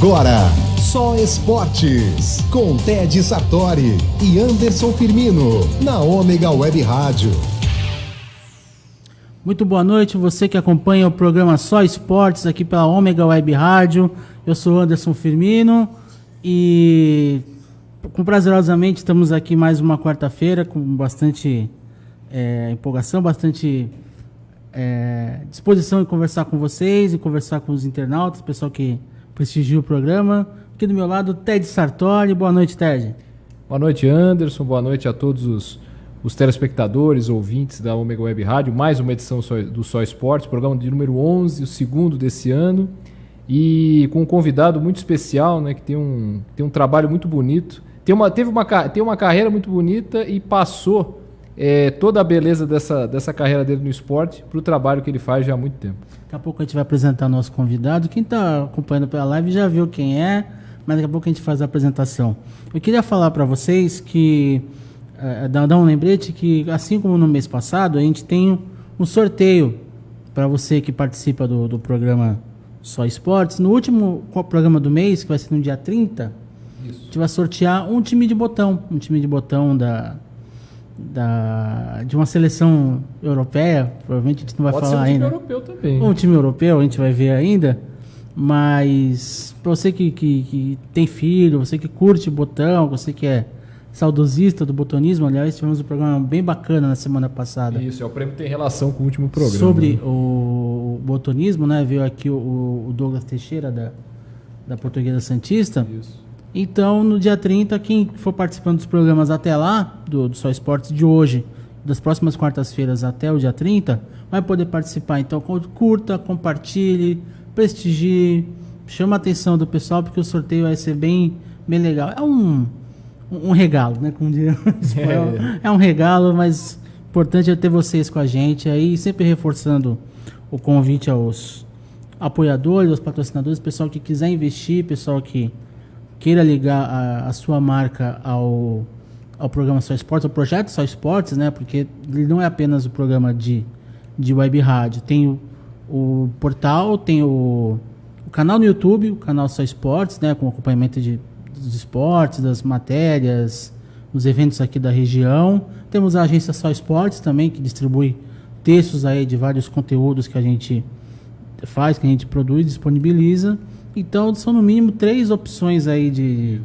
Agora, Só Esportes, com Ted Sartori e Anderson Firmino, na Ômega Web Rádio. Muito boa noite, você que acompanha o programa Só Esportes aqui pela Ômega Web Rádio. Eu sou Anderson Firmino e prazerosamente estamos aqui mais uma quarta-feira com bastante empolgação, bastante disposição em conversar com vocês, em conversar com os internautas, pessoal que prestigia o programa. Aqui do meu lado, Ted Sartori. Boa noite, Ted. Boa noite, Anderson. Boa noite a todos os telespectadores, ouvintes da Ômega Web Rádio. Mais uma edição do Só Esportes, programa de número 11, o segundo desse ano. E com um convidado muito especial, né, que tem um trabalho muito bonito. Tem uma carreira muito bonita e passou toda a beleza dessa carreira dele no esporte para o trabalho que ele faz já há muito tempo. Daqui a pouco a gente vai apresentar nosso convidado. Quem está acompanhando pela live já viu quem é, mas daqui a pouco a gente faz a apresentação. Eu queria falar para vocês que, dar um lembrete que, assim como no mês passado, a gente tem um sorteio para você que participa do programa Só Esportes. No último programa do mês, que vai ser no dia 30, isso, a gente vai sortear um time de botão de uma seleção europeia. Provavelmente a gente não vai falar ainda. Pode ser um time europeu também. Um time europeu, a gente vai ver ainda. Mas para você que tem filho, você que curte botão, você que é saudosista do botonismo, aliás, tivemos um programa bem bacana na semana passada. Isso, o prêmio tem relação com o último programa. Sobre o botonismo, né? Veio aqui o Douglas Teixeira da Portuguesa Santista. Isso. Então, no dia 30, quem for participando dos programas até lá, do Só Esportes de hoje, das próximas quartas-feiras até o dia 30, vai poder participar. Então, curta, compartilhe, prestigie, chama a atenção do pessoal, porque o sorteio vai ser bem legal. É um regalo, né? Como diria o espanhol. É um regalo, mas o importante é ter vocês com a gente aí, sempre reforçando o convite aos apoiadores, aos patrocinadores, pessoal que quiser investir, pessoal que queira ligar a sua marca ao programa Só Esportes, ao projeto Só Esportes, né? Porque ele não é apenas o programa de web rádio. Tem o portal, tem o canal no YouTube, o canal Só Esportes, né? Com acompanhamento dos esportes, das matérias, os eventos aqui da região. Temos a agência Só Esportes também, que distribui textos aí de vários conteúdos que a gente faz, que a gente produz, disponibiliza. Então, são no mínimo 3 opções aí de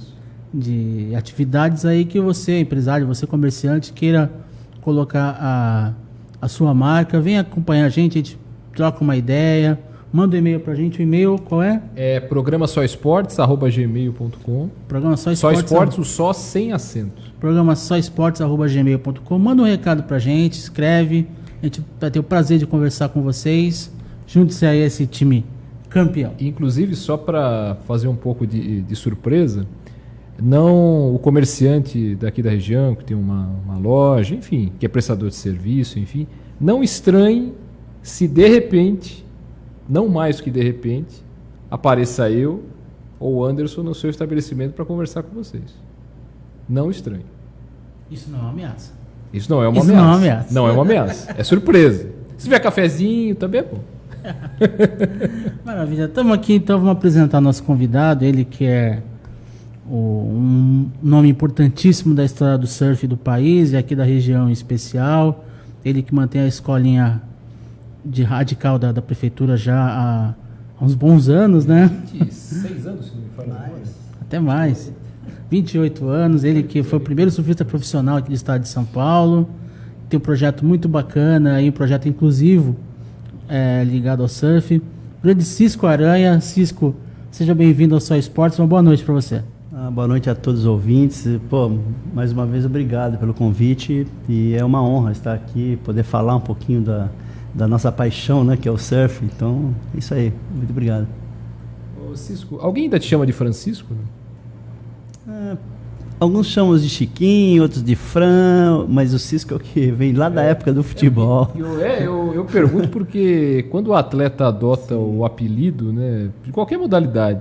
atividades aí que você, empresário, você comerciante, queira colocar a sua marca. Vem acompanhar a gente troca uma ideia, manda um e-mail pra gente. O e-mail qual é? É programasoesportes@gmail.com. Programa Só Esportes, o só sem acento. Programa soesportes@gmail.com. Manda um recado pra gente, escreve. A gente vai ter o prazer de conversar com vocês. Junte-se aí a esse time campeão. Inclusive, só para fazer um pouco de surpresa, o comerciante daqui da região, que tem uma loja, enfim, que é prestador de serviço, enfim, não estranhe se de repente, não mais que de repente, apareça eu ou o Anderson no seu estabelecimento para conversar com vocês. Não estranhe. Isso não é uma ameaça. Isso não é uma ameaça. Não é uma ameaça. É surpresa. Se tiver cafezinho, também é bom. Maravilha. Estamos aqui, então vamos apresentar nosso convidado, ele que é um nome importantíssimo da história do surf do país e aqui da região em especial. Ele que mantém a escolinha de radical da prefeitura já há uns bons anos, né? 26 anos, se não me falha agora. Até mais. 28 anos, ele que foi o primeiro surfista profissional aqui do estado de São Paulo. Tem um projeto muito bacana, aí, um projeto inclusivo, ligado ao surf. Grande Cisco Aranha. Cisco, seja bem-vindo ao Só Esportes. Uma boa noite para você. Boa noite a todos os ouvintes. Mais uma vez, obrigado pelo convite. E é uma honra estar aqui, poder falar um pouquinho da nossa paixão, né, que é o surf. Então, é isso aí. Muito obrigado. Ô, Cisco, alguém ainda te chama de Francisco? Né? Alguns chamam de Chiquinho, outros de Fran, mas o Cisco é o que vem lá da época do futebol. Eu pergunto porque quando o atleta adota o apelido, né, de qualquer modalidade,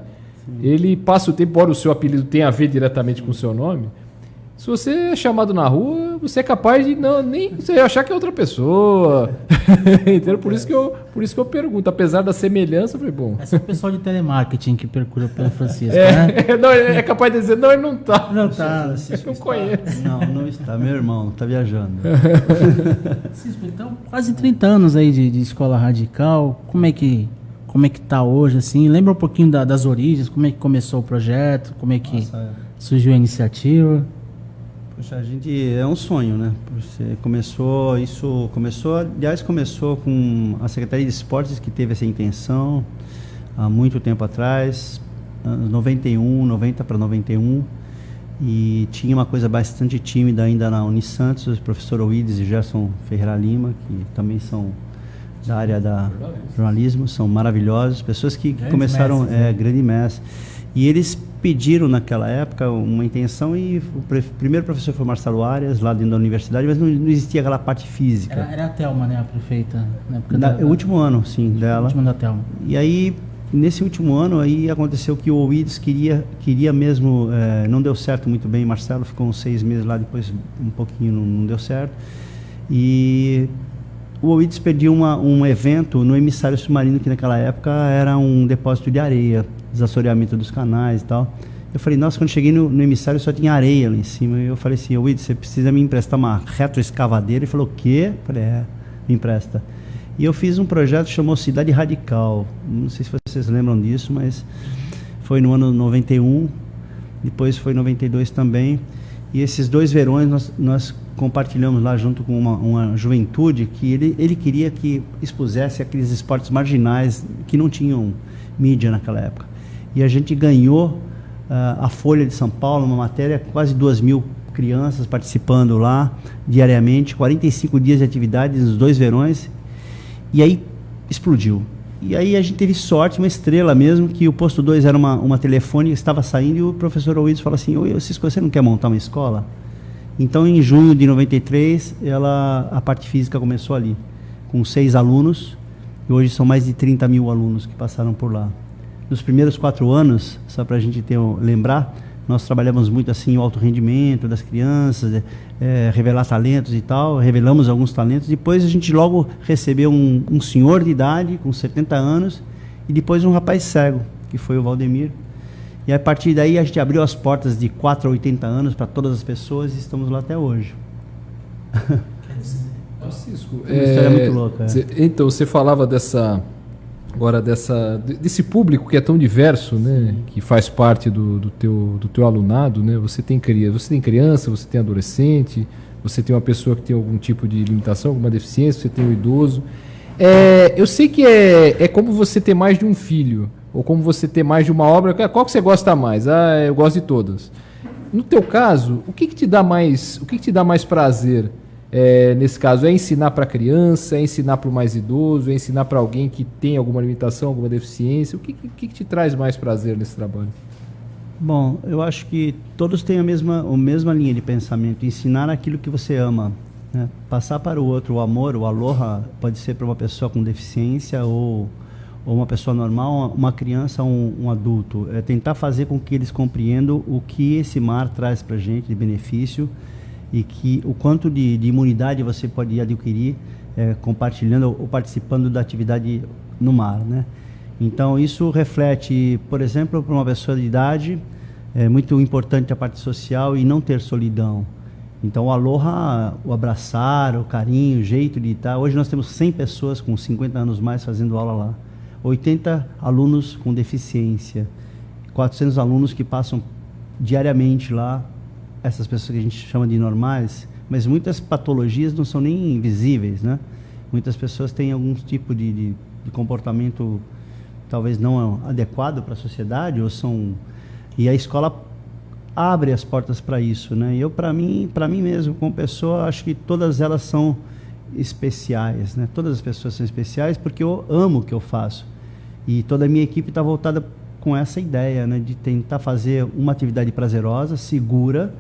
ele passa o tempo, embora o seu apelido tenha a ver diretamente com o seu nome, se você é chamado na rua, você é capaz de nem você achar que é outra pessoa. Entendeu? Por isso que eu pergunto. Apesar da semelhança, eu falei, bom... Esse é o pessoal de telemarketing que procura pelo Francisco, né? Não, é capaz de dizer, não, ele não tá. Não tá. Eu não conheço. Não está. Meu irmão está viajando. Francisco, então, quase 30 anos aí de escola radical. Como é que tá hoje, assim? Lembra um pouquinho das origens, como é que começou o projeto, como é que surgiu a iniciativa? Poxa, a gente é um sonho, né? Começou com a Secretaria de Esportes, que teve essa intenção há muito tempo atrás, anos 90 para 91, e tinha uma coisa bastante tímida ainda na Unisantos, o professor Oides e Gerson Ferreira Lima, que também são da área da jornalismo, são maravilhosos, pessoas que começaram, grande mestre, e eles pediram naquela época uma intenção, e o primeiro professor foi o Marcelo Arias, lá dentro da universidade, mas não existia aquela parte física. Era a Thelma, né, a prefeita? Na época o último ano, sim, dela. O último da Thelma. E aí, nesse último ano, aí aconteceu que o Oides queria mesmo, não deu certo muito bem, Marcelo ficou uns 6 meses lá, depois um pouquinho não deu certo, e o Oides pediu um evento no emissário submarino, que naquela época era um depósito de areia, desassoreamento dos canais e tal. Eu falei, nossa, quando cheguei no emissário só tinha areia lá em cima. E eu falei assim, Oides, você precisa me emprestar uma retroescavadeira? Ele falou, o quê? Eu falei, me empresta. E eu fiz um projeto que chamou Cidade Radical. Não sei se vocês lembram disso, mas foi no ano 91, depois foi em 92 também. E esses 2 verões nós compartilhamos lá junto com uma juventude que ele queria que expusesse aqueles esportes marginais que não tinham mídia naquela época. E a gente ganhou a Folha de São Paulo, uma matéria, quase 2.000 crianças participando lá diariamente, 45 dias de atividade nos 2 verões, e aí explodiu. E aí a gente teve sorte, uma estrela mesmo, que o posto 2 era uma telefone que estava saindo, e o professor Oides falou assim, oi, Cisco, você não quer montar uma escola? Então, em junho de 93, a parte física começou ali, com 6 alunos, e hoje são mais de 30 mil alunos que passaram por lá. Nos primeiros 4 anos, só para a gente lembrar, nós trabalhamos muito assim o alto rendimento das crianças, revelar talentos e tal, revelamos alguns talentos. Depois a gente logo recebeu um senhor de idade, com 70 anos, e depois um rapaz cego, que foi o Valdemir. E a partir daí a gente abriu as portas de 4 a 80 anos para todas as pessoas, e estamos lá até hoje. Francisco, uma história muito louca. Então, você falava desse público que é tão diverso, né, que faz parte do teu alunado, né? Você tem criança, você tem adolescente, você tem uma pessoa que tem algum tipo de limitação, alguma deficiência, você tem um idoso. Eu sei que é como você ter mais de um filho, ou como você ter mais de uma obra. Qual que você gosta mais? Eu gosto de todas. No teu caso, o que te dá mais prazer? Nesse caso, é ensinar para a criança, é ensinar para o mais idoso, é ensinar para alguém que tem alguma limitação, alguma deficiência? O que te traz mais prazer nesse trabalho? Bom, eu acho que todos têm a mesma linha de pensamento, ensinar aquilo que você ama, né? Passar para o outro o amor, o aloha, pode ser para uma pessoa com deficiência ou uma pessoa normal, uma criança ou um adulto. Tentar fazer com que eles compreendam o que esse mar traz para a gente de benefício, e que o quanto de imunidade você pode adquirir compartilhando ou participando da atividade no mar, né? Então isso reflete, por exemplo, para uma pessoa de idade, é muito importante a parte social e não ter solidão. Então o aloha, o abraçar, o carinho, o jeito de estar. Hoje nós temos 100 pessoas com 50 anos mais fazendo aula lá, 80 alunos com deficiência, 400 alunos que passam diariamente lá, essas pessoas que a gente chama de normais, mas muitas patologias não são nem invisíveis, né? Muitas pessoas têm algum tipo de comportamento talvez não adequado para a sociedade, e a escola abre as portas para isso, né? E eu, para mim mesmo, como pessoa, acho que todas elas são especiais, né? Todas as pessoas são especiais porque eu amo o que eu faço, e toda a minha equipe está voltada com essa ideia, né? De tentar fazer uma atividade prazerosa, segura,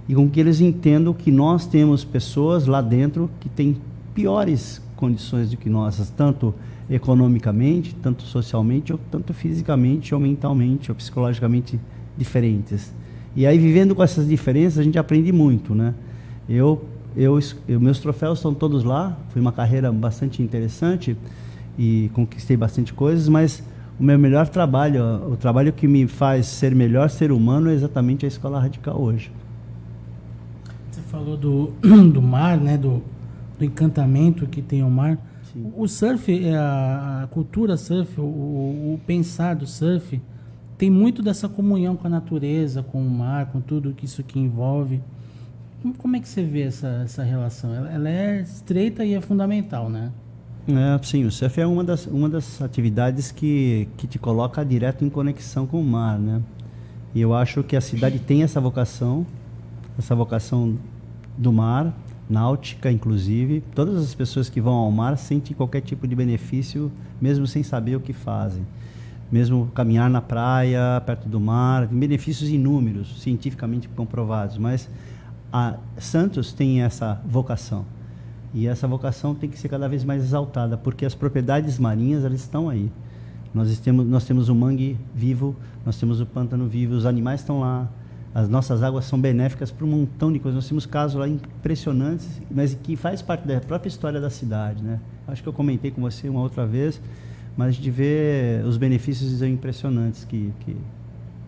e com que eles entendam que nós temos pessoas lá dentro que têm piores condições do que nossas, tanto economicamente, tanto socialmente, ou tanto fisicamente, ou mentalmente, ou psicologicamente diferentes. E aí, vivendo com essas diferenças, a gente aprende muito, né? Eu meus troféus estão todos lá. Foi uma carreira bastante interessante e conquistei bastante coisas, mas o meu melhor trabalho, o trabalho que me faz ser melhor ser humano é exatamente a Escola Radical hoje. Você falou do mar, né? Do encantamento que tem o mar. Sim. O surf, a cultura surf, o pensar do surf, tem muito dessa comunhão com a natureza, com o mar, com tudo isso que envolve. Como é que você vê essa relação? Ela é estreita e é fundamental, né? Sim, o surf é uma das atividades que te coloca direto em conexão com o mar, né? E eu acho que a cidade tem essa vocação do mar, náutica inclusive. Todas as pessoas que vão ao mar sentem qualquer tipo de benefício, mesmo sem saber o que fazem. Mesmo caminhar na praia, perto do mar, tem benefícios inúmeros, cientificamente comprovados, mas a Santos tem essa vocação. E essa vocação tem que ser cada vez mais exaltada, porque as propriedades marinhas, elas estão aí. Nós temos o mangue vivo, nós temos o pântano vivo, os animais estão lá, as nossas águas são benéficas para um montão de coisas. Nós temos casos lá impressionantes, mas que faz parte da própria história da cidade, né? Acho que eu comentei com você uma outra vez, mas a gente vê os benefícios impressionantes que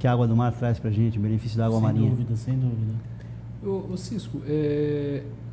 a água do mar traz para a gente, o benefício da água marinha. Sem dúvida. Ô Cisco,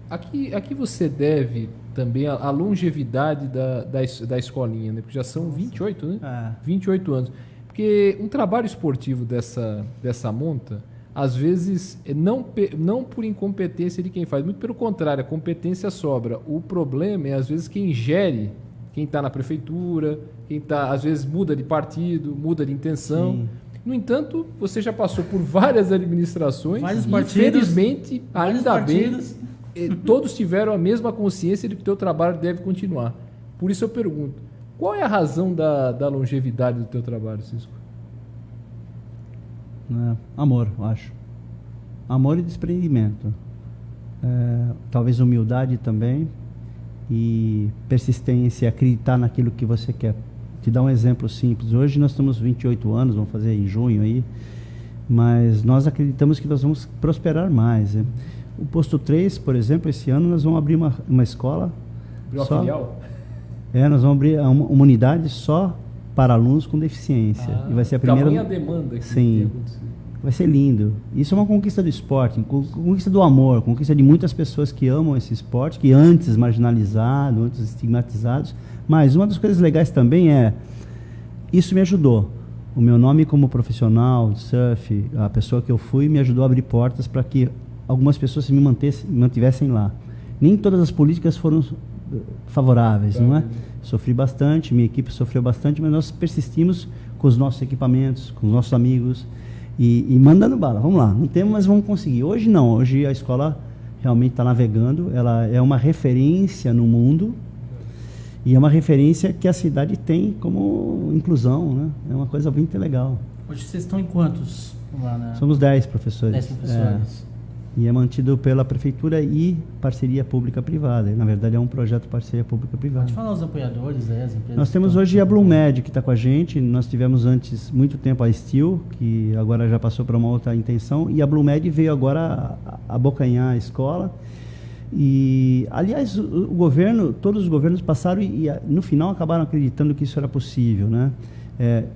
aqui você deve também a longevidade da escolinha, né? Porque já são 28, né? 28 anos. Porque um trabalho esportivo dessa monta, às vezes, não por incompetência de quem faz, muito pelo contrário, a competência sobra. O problema é, às vezes, quem gere, quem está na prefeitura, quem às vezes muda de partido, muda de intenção. Sim. No entanto, você já passou por várias administrações, infelizmente, ainda bem, todos tiveram a mesma consciência de que o teu trabalho deve continuar. Por isso eu pergunto, qual é a razão da longevidade do teu trabalho, Cisco? Amor, eu acho. Amor e desprendimento. Talvez humildade também e persistência, acreditar naquilo que você quer. Te dar um exemplo simples. Hoje nós estamos 28 anos, vamos fazer em junho aí, mas nós acreditamos que nós vamos prosperar mais. Né? O Posto 3, por exemplo, esse ano nós vamos abrir uma escola. Abriu uma filial? Nós vamos abrir uma unidade só para alunos com deficiência. E vai ser a primeira. Tamanha demanda que sim, vai ser lindo. Isso é uma conquista do esporte, conquista do amor, conquista de muitas pessoas que amam esse esporte, que antes marginalizados, antes estigmatizados. Mas uma das coisas legais também isso me ajudou. O meu nome como profissional de surf, a pessoa que eu fui, me ajudou a abrir portas para que algumas pessoas me mantivessem lá. Nem todas as políticas foram favoráveis, não é? Sofri bastante, minha equipe sofreu bastante, mas nós persistimos com os nossos equipamentos, com os nossos amigos e mandando bala. Vamos lá, não temos, mas vamos conseguir. Hoje não, hoje a escola realmente está navegando, ela é uma referência no mundo. E é uma referência que a cidade tem como inclusão, né? É uma coisa muito legal. Hoje vocês estão em quantos lá, né? Somos 10 professores. 10 professores. E é mantido pela prefeitura e parceria pública-privada. Na verdade, é um projeto de parceria pública-privada. Pode falar os apoiadores, as empresas. Nós temos hoje a Blumed, que está com a gente. Nós tivemos antes, muito tempo, a Steel, que agora já passou para uma outra intenção. E a Blumed veio agora a abocanhar a escola. E, aliás, o governo, todos os governos passaram e no final acabaram acreditando que isso era possível, né?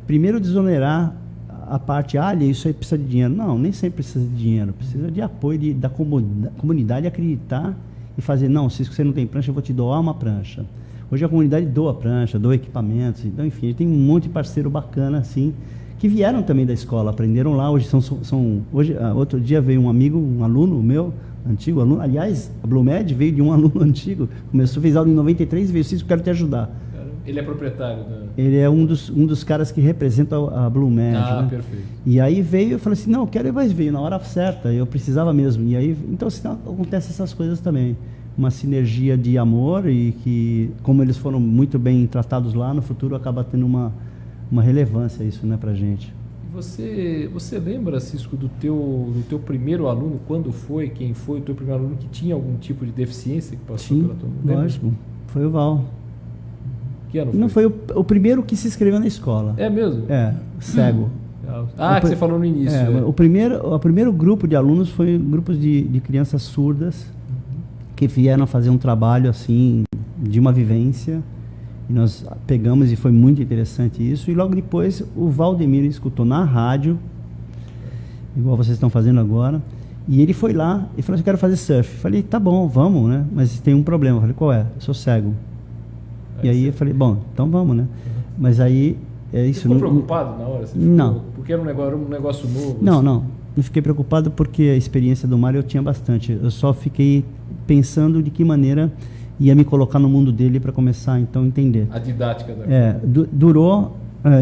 Primeiro desonerar a parte, isso aí precisa de dinheiro. Não, nem sempre precisa de dinheiro, precisa de apoio da comunidade acreditar e fazer, não, se você não tem prancha, eu vou te doar uma prancha. Hoje a comunidade doa prancha, doa equipamentos, então enfim, tem um monte de parceiro bacana assim, que vieram também da escola, aprenderam lá, hoje hoje, outro dia veio um amigo, um aluno meu, antigo aluno, aliás, a Blumed veio de um aluno antigo, fez aula em 93 e veio, Cisco, quero te ajudar. Ele é proprietário da... Ele é um dos caras que representa a Blumed. Ah, né? Perfeito. E aí veio, eu falei assim, não, eu quero ir, mas veio na hora certa, eu precisava mesmo. E aí, então, acontece essas coisas também. Uma sinergia de amor e que, como eles foram muito bem tratados lá, no futuro acaba tendo uma relevância isso, né, pra gente. Você lembra, Cisco, do teu primeiro aluno, quando foi, quem foi o teu primeiro aluno que tinha algum tipo de deficiência que passou pela tua mão? Lógico, foi o Val. Que ano foi? Não, foi o primeiro que se inscreveu na escola. É mesmo? Cego. Que você falou no início. O primeiro grupo de alunos foi grupos de crianças surdas, que vieram fazer um trabalho assim de uma vivência, e nós pegamos e foi muito interessante isso. E logo depois o Valdemiro escutou na rádio, igual vocês estão fazendo agora, e ele foi lá e falou assim: eu quero fazer surf. Eu falei: tá bom, vamos, né? Mas tem um problema. Eu falei: qual é? Eu sou cego. E aí eu falei: bom, então vamos, né? Mas aí é isso. Você ficou preocupado na hora? Você ficou, não. Porque era um negócio novo? Não, assim? não fiquei preocupado porque a experiência do mar eu tinha bastante. Eu só fiquei pensando de que maneira ia me colocar no mundo dele para começar então a entender. A didática da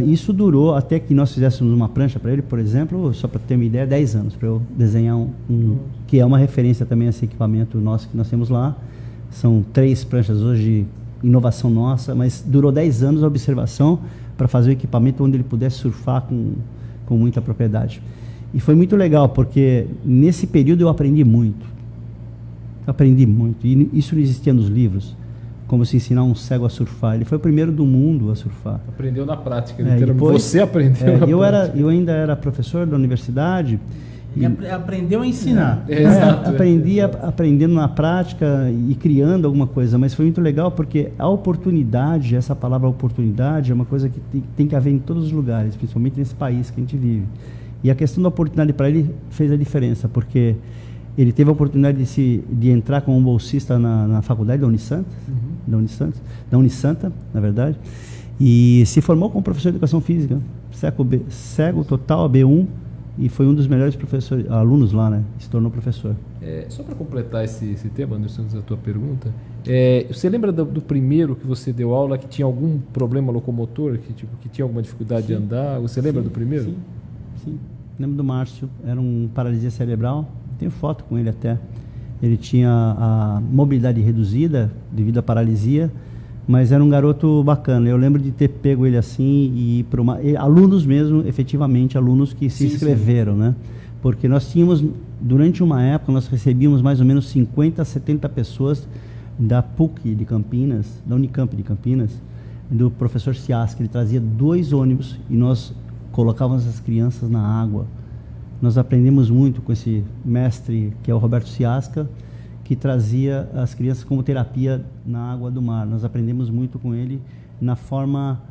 isso durou até que nós fizéssemos uma prancha para ele, por exemplo, só para ter uma ideia, 10 anos para eu desenhar que é uma referência também a esse equipamento nosso que nós temos lá. São 3 pranchas hoje, inovação nossa, mas durou 10 anos a observação para fazer o equipamento onde ele pudesse surfar com muita propriedade. E foi muito legal, porque nesse período eu aprendi muito. E isso não existia nos livros, como se ensinar um cego a surfar. Ele foi o primeiro do mundo a surfar. Aprendeu na prática, depois, você aprendeu na prática. Eu ainda era professor da universidade. E aprendeu a ensinar. Exato. Aprendendo na prática e criando alguma coisa, mas foi muito legal porque a oportunidade, essa palavra oportunidade, é uma coisa que tem que haver em todos os lugares, principalmente nesse país que a gente vive. E a questão da oportunidade para ele fez a diferença, porque ele teve a oportunidade de entrar como bolsista na faculdade da Unisanta, na verdade, e se formou como professor de educação física, cego total, B1, e foi um dos melhores alunos lá, né? Se tornou professor. Só para completar esse tema, Anderson, a tua pergunta, você lembra do primeiro que você deu aula que tinha algum problema locomotor, que tinha alguma dificuldade de andar? Você lembra do primeiro? Sim. Lembro do Márcio, era um paralisia cerebral, tenho foto com ele até. Ele tinha a mobilidade reduzida devido à paralisia, mas era um garoto bacana. Eu lembro de ter pego ele assim e ir para alunos mesmo, efetivamente, alunos que se inscreveram, né? Porque nós tínhamos, durante uma época, nós recebíamos mais ou menos 50, 70 pessoas da PUC de Campinas, da Unicamp de Campinas, do professor Ciasca. Ele trazia 2 ônibus e nós colocávamos as crianças na água. Nós aprendemos muito com esse mestre, que é o Roberto Ciasca, que trazia as crianças como terapia na água do mar. Nós aprendemos muito com ele na forma,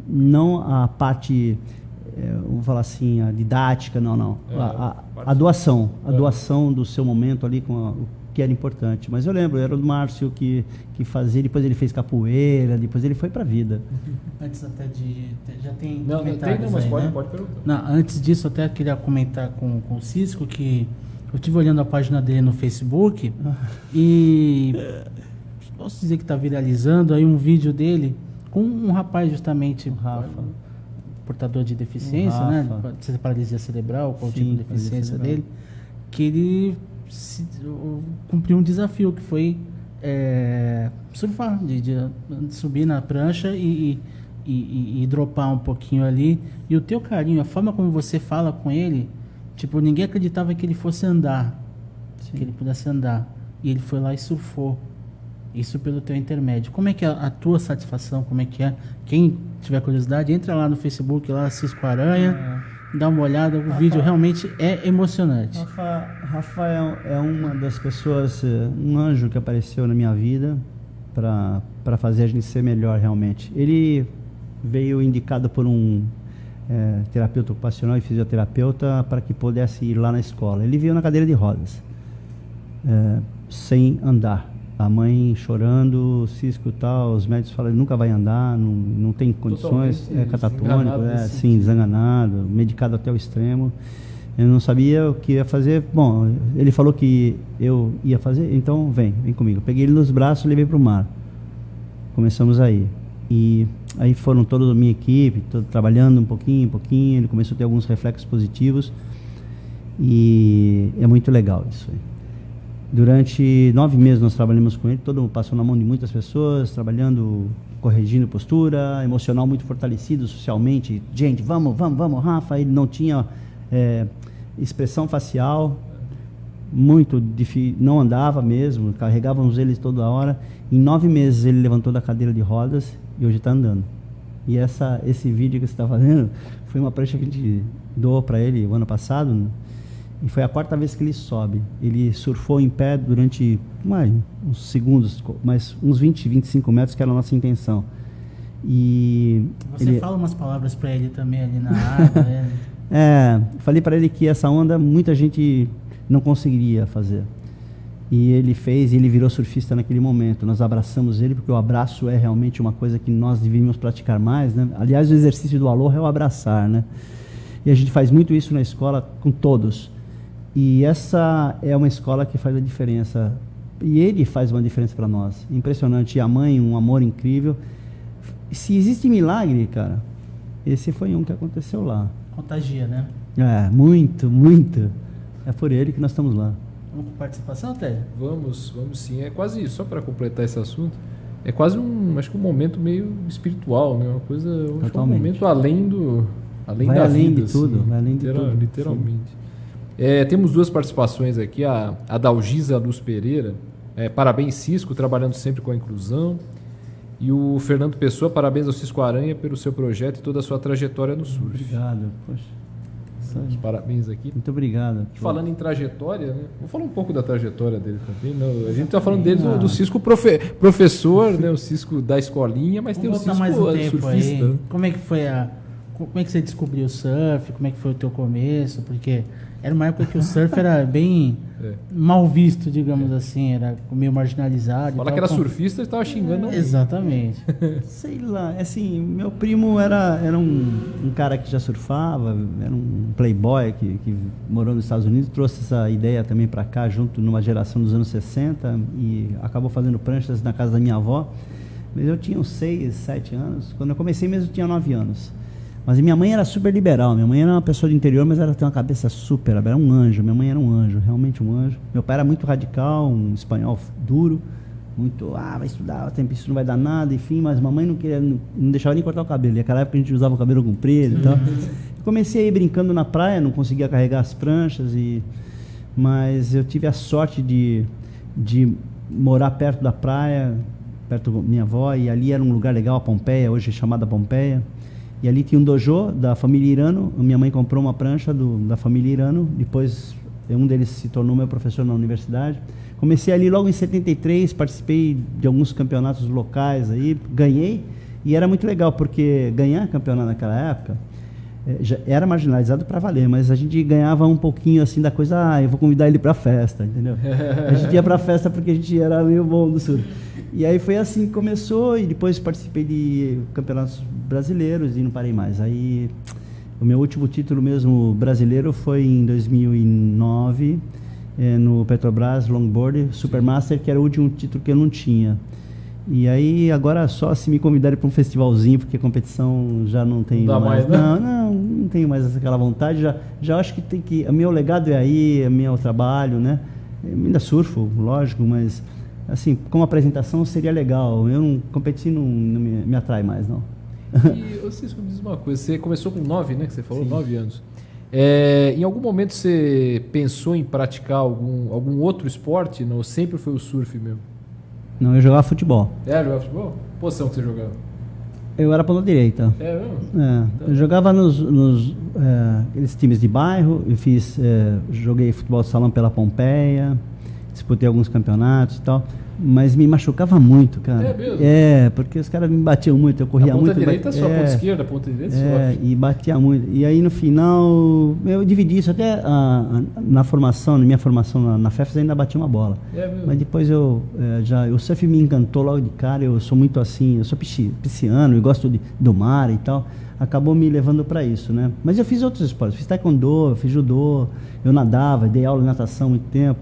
não a parte, vamos falar assim, a didática, não. A doação do seu momento ali com o que era importante. Mas eu lembro, era o Márcio que fazia, depois ele fez capoeira, depois ele foi para a vida. Antes até já tem não, mas pode perguntar. Não, antes disso, até queria comentar com o Cisco que eu estive olhando a página dele no Facebook e posso dizer que está viralizando aí um vídeo dele com um rapaz justamente, Rafa, portador de deficiência, né? De paralisia cerebral, qual o tipo de deficiência dele, que ele cumpriu um desafio que foi surfar, de subir na prancha e dropar um pouquinho ali. E o teu carinho, a forma como você fala com ele, tipo, ninguém acreditava que ele fosse andar, que ele pudesse andar, e ele foi lá e surfou, isso pelo teu intermédio. Como é que é a tua satisfação, como é que é? Quem tiver curiosidade, entra lá no Facebook, lá Cisco Aranha, dá uma olhada, o vídeo realmente é emocionante. Rafa é uma das pessoas, um anjo que apareceu na minha vida para fazer a gente ser melhor realmente. Ele veio indicado por um terapeuta ocupacional e fisioterapeuta para que pudesse ir lá na escola. Ele veio na cadeira de rodas, sem andar. A mãe chorando, Cisco e tal, os médicos falam, ele nunca vai andar, não tem condições, é catatônico, desanganado, medicado até o extremo. Eu não sabia o que ia fazer. Bom, ele falou que eu ia fazer, então vem comigo. Peguei ele nos braços e levei para o mar. Começamos aí. E aí foram toda a minha equipe, trabalhando um pouquinho, ele começou a ter alguns reflexos positivos. E é muito legal isso aí. Durante 9 meses nós trabalhamos com ele, passou na mão de muitas pessoas, trabalhando, corrigindo postura, emocional muito fortalecido socialmente. Gente, vamos, Rafa. Ele não tinha expressão facial, muito difícil, não andava mesmo, carregávamos ele toda hora. Em 9 meses ele levantou da cadeira de rodas e hoje está andando. E esse vídeo que você está fazendo foi uma prancha que a gente doou para ele o ano passado, né? E foi a 4ª vez que ele sobe. Ele surfou em pé durante uns segundos, mas uns 20, 25 metros, que era a nossa intenção. E você fala umas palavras para ele também ali na água, né? Falei para ele que essa onda muita gente não conseguiria fazer. E ele fez, e ele virou surfista naquele momento. Nós abraçamos ele, porque o abraço é realmente uma coisa que nós devíamos praticar mais, né? Aliás, o exercício do aloha é o abraçar, né? E a gente faz muito isso na escola com todos. E essa é uma escola que faz a diferença. E ele faz uma diferença para nós. Impressionante. E a mãe, um amor incrível. Se existe milagre, cara, esse foi um que aconteceu lá. Contagia, né? Muito, muito. É por ele que nós estamos lá. Vamos com participação, Ted? Vamos sim. É quase, só para completar esse assunto, é quase acho que um momento meio espiritual, né? Uma coisa, acho que um momento além vai da além vida, de tudo, assim, vai além de tudo. Literalmente. Temos 2 participações aqui, a Dalgisa Luz Pereira, parabéns Cisco, trabalhando sempre com a inclusão, e o Fernando Pessoa, parabéns ao Cisco Aranha pelo seu projeto e toda a sua trajetória no surf. Obrigado, poxa. Os parabéns aqui. Muito obrigado. Falando em trajetória, né? Vou falar um pouco da trajetória dele também. Não, a gente está falando dele do Cisco professor, né? O Cisco da escolinha, mas Vamos tem o Cisco mais um tempo surfista. aí. Como é que foi como é que você descobriu o surf? Como é que foi o teu começo? Porque era uma época que o surf era bem mal visto, digamos assim, era meio marginalizado. Falar que era surfista, estava xingando. Exatamente. Sei lá, assim, meu primo era um cara que já surfava, era um playboy que morou nos Estados Unidos, trouxe essa ideia também para cá, junto numa geração dos anos 60, e acabou fazendo pranchas na casa da minha avó. Mas eu tinha uns 6, 7 anos, quando eu comecei mesmo eu tinha 9 anos. Mas minha mãe era super liberal, minha mãe era uma pessoa do interior, mas ela tem uma cabeça super aberta, era um anjo, minha mãe era um anjo, realmente um anjo. Meu pai era muito radical, um espanhol duro, muito, vai estudar, isso não vai dar nada, enfim, mas mamãe não deixava nem cortar o cabelo, e naquela época a gente usava o cabelo comprido e tal. Comecei a ir brincando na praia, não conseguia carregar as pranchas, mas eu tive a sorte de morar perto da praia, perto da minha avó, e ali era um lugar legal, a Pompeia, hoje é chamada Pompeia. E ali tinha um dojo da família Irano. Minha mãe comprou uma prancha da família Irano. Depois, um deles se tornou meu professor na universidade. Comecei ali logo em 73, participei de alguns campeonatos locais aí, ganhei. E era muito legal, porque ganhar campeonato naquela época já era marginalizado para valer, mas a gente ganhava um pouquinho assim da coisa, eu vou convidar ele para a festa, entendeu? A gente ia para a festa porque a gente era meio bom do surf. E aí foi assim que começou, e depois participei de campeonatos brasileiros e não parei mais. Aí o meu último título mesmo brasileiro foi em 2009, no Petrobras Longboard Supermaster, que era o último título que eu não tinha. E aí agora só se me convidarem para um festivalzinho, porque a competição já não tem mais. Não tenho mais aquela vontade. Já acho que tem que. O meu legado é aí, é meu trabalho, né? Eu ainda surfo, lógico, mas assim, como apresentação seria legal. Eu não competir não me atrai mais, não. E Cisco, me diz uma coisa, você começou com 9, né? Que você falou, 9 anos. Em algum momento você pensou em praticar algum outro esporte? Não, sempre foi o surf mesmo? Não, eu jogava futebol. Jogava futebol? Posição que você jogava? Eu era ponta direita. Mesmo? Eu jogava nos aqueles times de bairro, joguei futebol de salão pela Pompeia, disputei alguns campeonatos e tal, mas me machucava muito, cara. É mesmo? Porque os caras me batiam muito, eu corria muito. A ponta direita é só, a ponta esquerda, a ponta direita é só. E batia muito. E aí no final, eu dividi isso até na minha formação na FEFES ainda bati uma bola. Mas depois o surf me encantou logo de cara, eu sou muito assim, eu sou pisciano, eu gosto do mar e tal. Acabou me levando para isso, né? Mas eu fiz outros esportes, fiz taekwondo, fiz judô, eu nadava, dei aula de natação há muito tempo.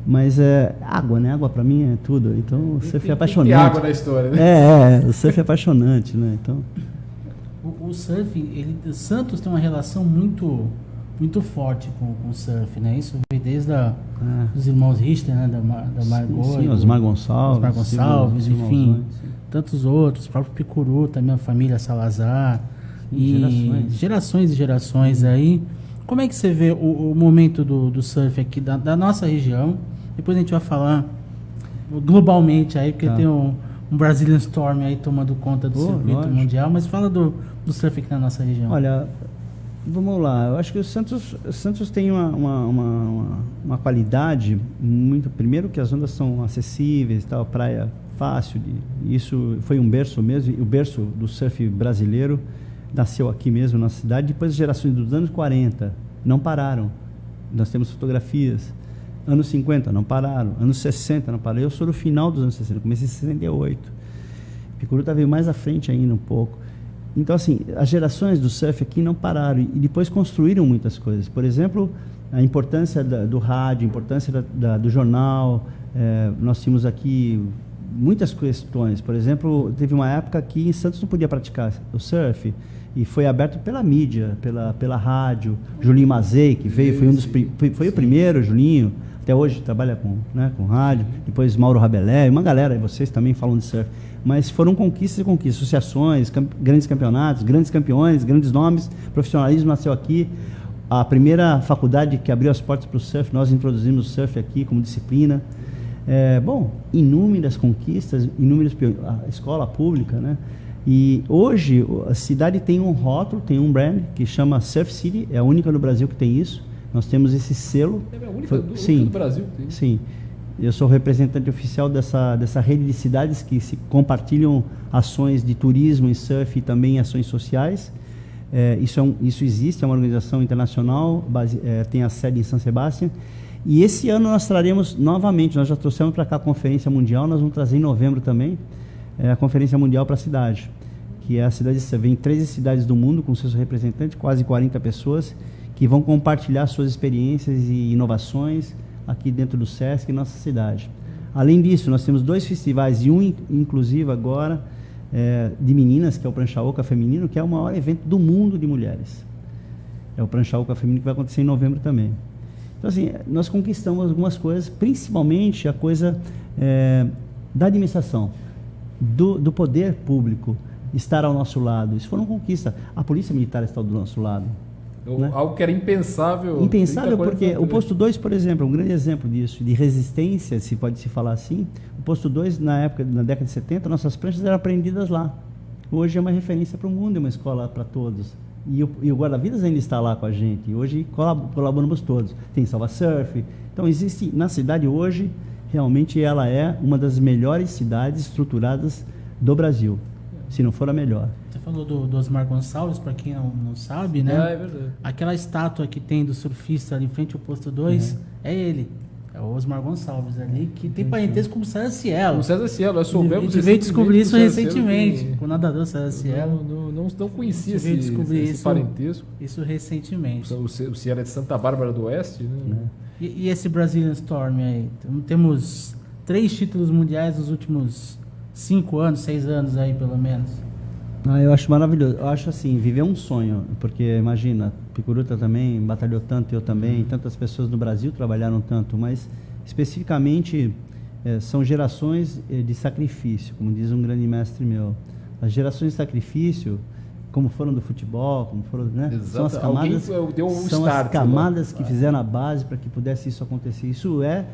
Mas água, né? Água para mim é tudo. Então o surf é apaixonante. Tem água na história, né? O surf é apaixonante, né? Então o surf, Santos tem uma relação muito muito forte com o surf, né? Isso veio desde os irmãos Richter, né? Da Margot. Sim, Osmar Gonçalves, enfim, tantos outros, o próprio Picuru, também a família Salazar. E gerações e gerações aí. Como é que você vê o momento do surf aqui da nossa região? Depois a gente vai falar globalmente aí, porque tem um Brazilian Storm aí tomando conta do circuito mundial, mas fala do surf aqui na nossa região. Olha, Vamos lá, eu acho que o Santos tem uma qualidade muito. Primeiro que as ondas são acessíveis, tal, praia fácil. Isso foi um berço mesmo, o berço do surf brasileiro nasceu aqui mesmo na cidade. Depois as gerações dos anos 40 não pararam. Nós temos fotografias. Anos 50 não pararam, anos 60 não pararam. Eu sou do final dos anos 60, comecei em 68. Picuruta veio mais à frente ainda um pouco. Então, assim, as gerações do surf aqui não pararam e depois construíram muitas coisas. Por exemplo, a importância do rádio, a importância do jornal. Nós tínhamos aqui muitas questões. Por exemplo, teve uma época que em Santos não podia praticar o surf e foi aberto pela mídia, pela rádio. Julinho Mazei, que veio, foi o primeiro, Julinho. Até hoje trabalha com rádio. Depois Mauro Rabelé, uma galera, vocês também falam de surf. Mas foram conquistas e conquistas, associações, grandes campeonatos, grandes campeões, grandes nomes, profissionalismo nasceu aqui. A primeira faculdade que abriu as portas para o surf, nós introduzimos o surf aqui como disciplina. Inúmeras conquistas, a escola pública, né? E hoje a cidade tem um rótulo, tem um brand que chama Surf City, é a única no Brasil que tem isso. Nós temos esse selo. É a única do Brasil que tem isso. Sim. Eu sou representante oficial dessa rede de cidades que se compartilham ações de turismo e surf e também ações sociais. Isso existe, é uma organização internacional, tem a sede em São Sebastião. E esse ano nós traremos novamente, nós já trouxemos para cá a Conferência Mundial, nós vamos trazer em novembro também a Conferência Mundial para a cidade, que é a cidade, vem 13 cidades do mundo com seus representantes, quase 40 pessoas, que vão compartilhar suas experiências e inovações aqui dentro do Sesc, nossa cidade. Além disso, nós temos 2 festivais, e um inclusive agora de meninas, que é o Prancha-Oca Feminino, que é o maior evento do mundo de mulheres. É o Prancha-Oca Feminino que vai acontecer em novembro também. Então, assim, nós conquistamos algumas coisas, principalmente a coisa da administração, do poder público estar ao nosso lado. Isso foi uma conquista. A Polícia Militar está do nosso lado. Né? Algo que era impensável. Impensável porque o posto 2, por exemplo, é um grande exemplo disso, de resistência, se pode se falar assim. O posto 2, na década de 70, nossas pranchas eram aprendidas lá. Hoje é uma referência para o mundo, é uma escola para todos. E o guarda-vidas ainda está lá com a gente. Hoje colaboramos todos. Tem Salva Surf. Então existe, na cidade hoje, realmente ela é uma das melhores cidades estruturadas do Brasil. Se não for a melhor. Você falou do Osmar Gonçalves, para quem não sabe, né? É verdade. Aquela estátua que tem do surfista ali em frente ao posto 2, é ele. É o Osmar Gonçalves ali, que tem parentesco com o César Cielo. O César Cielo, nós soubemos. A gente veio descobrir isso recentemente, com o nadador César Cielo. Não conhecia esse parentesco. Isso recentemente. O Cielo é de Santa Bárbara do Oeste, né? E esse Brazilian Storm aí? Então, temos 3 títulos mundiais nos últimos 5 anos, 6 anos aí, pelo menos. Eu acho maravilhoso. Eu acho assim, viver um sonho, porque imagina, Picuruta também batalhou tanto, eu também, tantas pessoas no Brasil trabalharam tanto, mas especificamente são gerações de sacrifício, como diz um grande mestre meu. As gerações de sacrifício, como foram do futebol, como foram, né? São as camadas, as camadas que fizeram a base para que pudesse isso acontecer. Isso é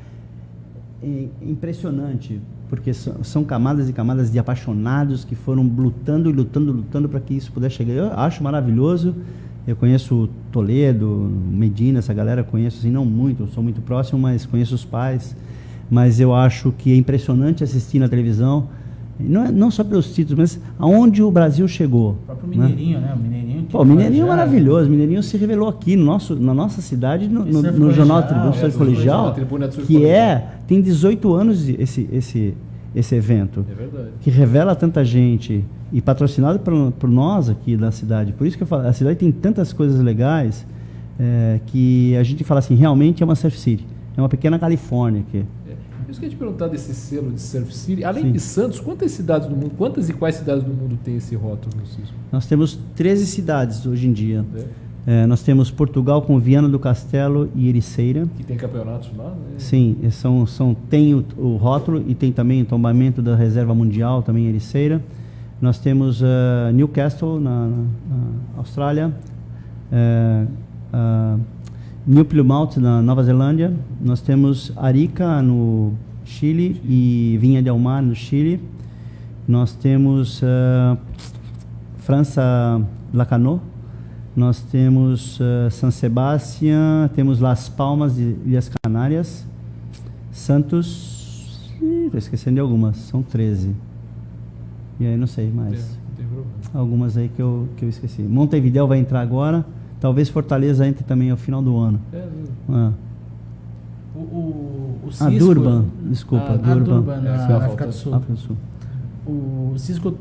impressionante, porque são camadas e camadas de apaixonados que foram lutando para que isso pudesse chegar. Eu acho maravilhoso. Eu conheço o Toledo, Medina, essa galera eu conheço, assim, não muito, eu sou muito próximo, mas conheço os pais. Mas eu acho que é impressionante assistir na televisão, não só pelos títulos, mas aonde o Brasil chegou. O próprio Mineirinho, né? O Mineirinho é maravilhoso. O Mineirinho se revelou aqui na nossa cidade, no Jornal Tribuna Surf Colegial, que tem 18 anos esse evento. É verdade. Que revela tanta gente e patrocinado por nós aqui da cidade. Por isso que eu falo, a cidade tem tantas coisas legais que a gente fala assim, realmente é uma Surf City. É uma pequena Califórnia aqui. Isso que eu ia te perguntar desse selo de Surf City. Além de Santos, quantas cidades do mundo, quantas e quais cidades do mundo tem esse rótulo, Cisco? Nós temos 13 cidades hoje em dia. Nós temos Portugal com Viana do Castelo e Ericeira. Que tem campeonatos lá, né? Sim, tem o rótulo e tem também o tombamento da Reserva Mundial, também em Ericeira. Nós temos Newcastle, na Austrália. New Plymouth, na Nova Zelândia. Nós temos Arica, no Chile, e Vinha del Mar, no Chile. Nós temos França, Lacanau, Nós temos San Sebastián, temos Las Palmas de Ilhas Canárias, Santos, estou esquecendo de algumas, são 13. E aí não sei mais. Tem problema. Algumas aí que eu esqueci. Montevidéu vai entrar agora, talvez Fortaleza entre também ao final do ano. O Cisco, Durban, desculpa. Durban, na África África do Sul. África do Sul. O Cisco